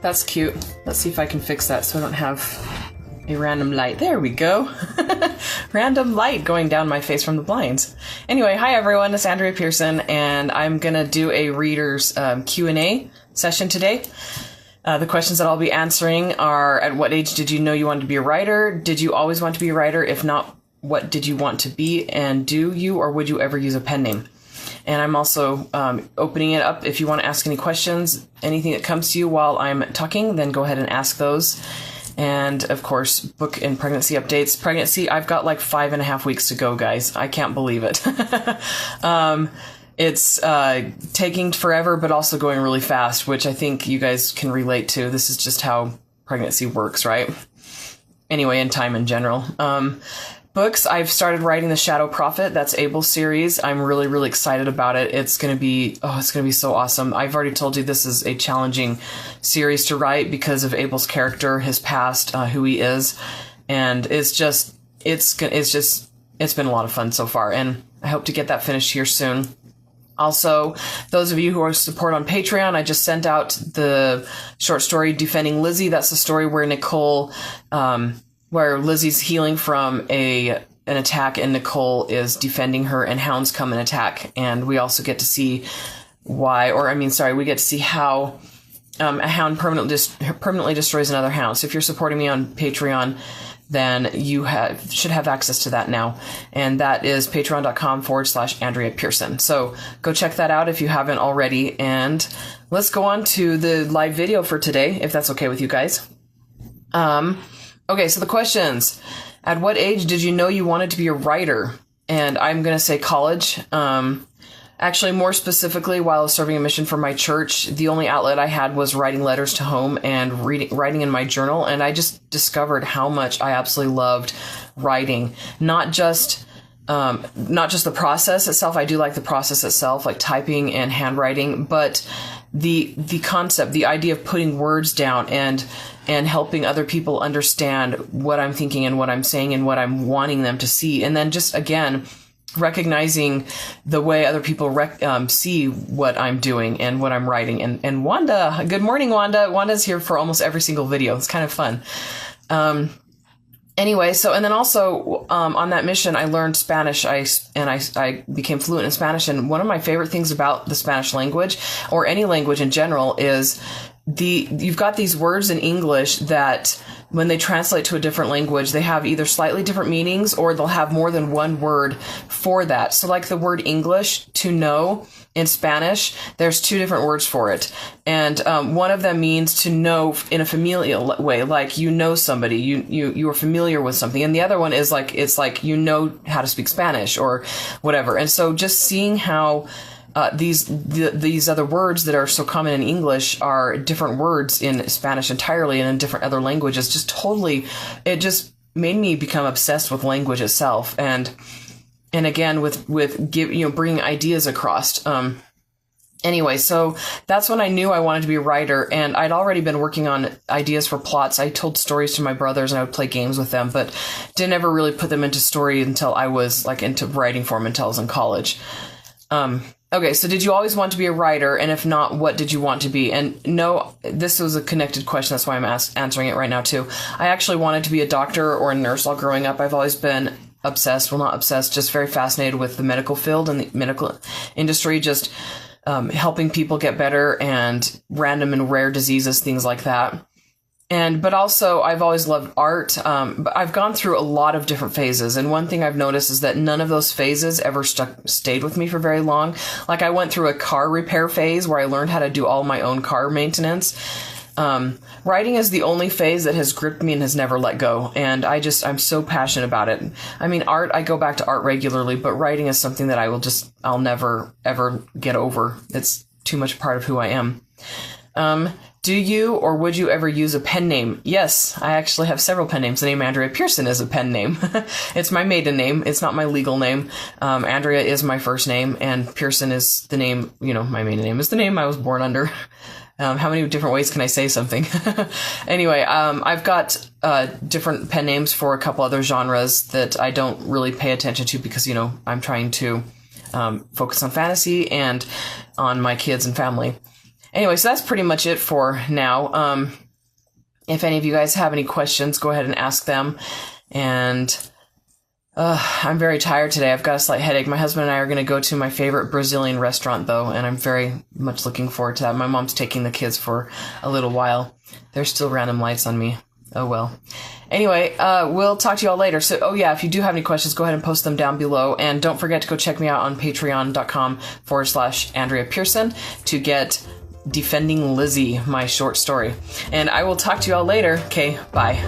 That's cute. Let's see if I can fix that so I don't have a random light. There we go. Random light going down my face from the blinds. Anyway, hi everyone, it's Andrea Pearson, and I'm going to do a reader's Q&A session today. The questions that I'll be answering are, at what age did you know you wanted to be a writer? Did you always want to be a writer? If not, what did you want to be? And do you or would you ever use a pen name? And I'm also opening it up. If you want to ask any questions, anything that comes to you while I'm talking, then go ahead and ask those. And of course, book and pregnancy updates. Pregnancy, I've got like 5.5 weeks to go, guys. I can't believe it. It's taking forever, but also going really fast, which I think you guys can relate to. This is just how pregnancy works, right? Anyway, and time in general. Books, I've started writing The Shadow Prophet. That's Abel's series. I'm really, really excited about it. It's going to be so awesome. I've already told you this is a challenging series to write because of Abel's character, his past, who he is. And it's been a lot of fun so far. And I hope to get that finished here soon. Also, those of you who are support on Patreon, I just sent out the short story Defending Lizzie. That's the story where Nicole, where Lizzie's healing from an attack and Nicole is defending her and hounds come and attack. And we also get to see we get to see how a hound permanently destroys another hound. So if you're supporting me on Patreon, then you should have access to that now. And that is patreon.com/Andrea Pearson. So go check that out if you haven't already. And let's go on to the live video for today, if that's okay with you guys. Okay, so the questions. At what age did you know you wanted to be a writer? And I'm going to say college. Actually, more specifically, while I was serving a mission for my church, the only outlet I had was writing letters to home and writing in my journal. And I just discovered how much I absolutely loved writing. Not just the process itself. I do like the process itself, like typing and handwriting, but the concept, the idea of putting words down and helping other people understand what I'm thinking and what I'm saying and what I'm wanting them to see. And then just, again, recognizing the way other people see what I'm doing and what I'm writing. And Wanda, good morning, Wanda. Wanda's here for almost every single video. It's kind of fun. Anyway, and then also on that mission, I learned Spanish. I became fluent in Spanish. And one of my favorite things about the Spanish language, or any language in general, is you've got these words in English that when they translate to a different language, they have either slightly different meanings or they'll have more than one word for that. So like the word English, to know, in Spanish, there's two different words for it. And one of them means to know in a familial way, like you know somebody, you are familiar with something. And the other one is like, it's like you know how to speak Spanish or whatever. And so just seeing how these other words that are so common in English are different words in Spanish entirely and in different other languages, it just made me become obsessed with language itself. And again, with bringing ideas across. Anyway, so that's when I knew I wanted to be a writer, and I'd already been working on ideas for plots. I told stories to my brothers and I would play games with them, but didn't ever really put them into story until I was like into writing for them until I was in college. Okay, so did you always want to be a writer? And if not, what did you want to be? And no, this was a connected question. That's why I'm answering it right now, too. I actually wanted to be a doctor or a nurse while growing up. I've always been obsessed, well, not obsessed, just very fascinated with the medical field and the medical industry, just helping people get better and random and rare diseases, things like that. But also, I've always loved art. But I've gone through a lot of different phases. And one thing I've noticed is that none of those phases ever stayed with me for very long. Like I went through a car repair phase where I learned how to do all my own car maintenance. Writing is the only phase that has gripped me and has never let go. And I'm so passionate about it. I mean, art, I go back to art regularly, but writing is something that I'll never, ever get over. It's too much a part of who I am. Do you or would you ever use a pen name? Yes, I actually have several pen names. The name Andrea Pearson is a pen name. It's my maiden name. It's not my legal name. Andrea is my first name, and Pearson is the name, my maiden name is the name I was born under. How many different ways can I say something? Anyway, I've got different pen names for a couple other genres that I don't really pay attention to because, I'm trying to focus on fantasy and on my kids and family. Anyway, so that's pretty much it for now. If any of you guys have any questions, go ahead and ask them. And I'm very tired today. I've got a slight headache. My husband and I are going to go to my favorite Brazilian restaurant, though, and I'm very much looking forward to that. My mom's taking the kids for a little while. There's still random lights on me. Oh, well. Anyway, we'll talk to you all later. So, if you do have any questions, go ahead and post them down below. And don't forget to go check me out on patreon.com/Andrea Pearson to get Defending Lizzie, my short story. And I will talk to you all later. Okay, bye.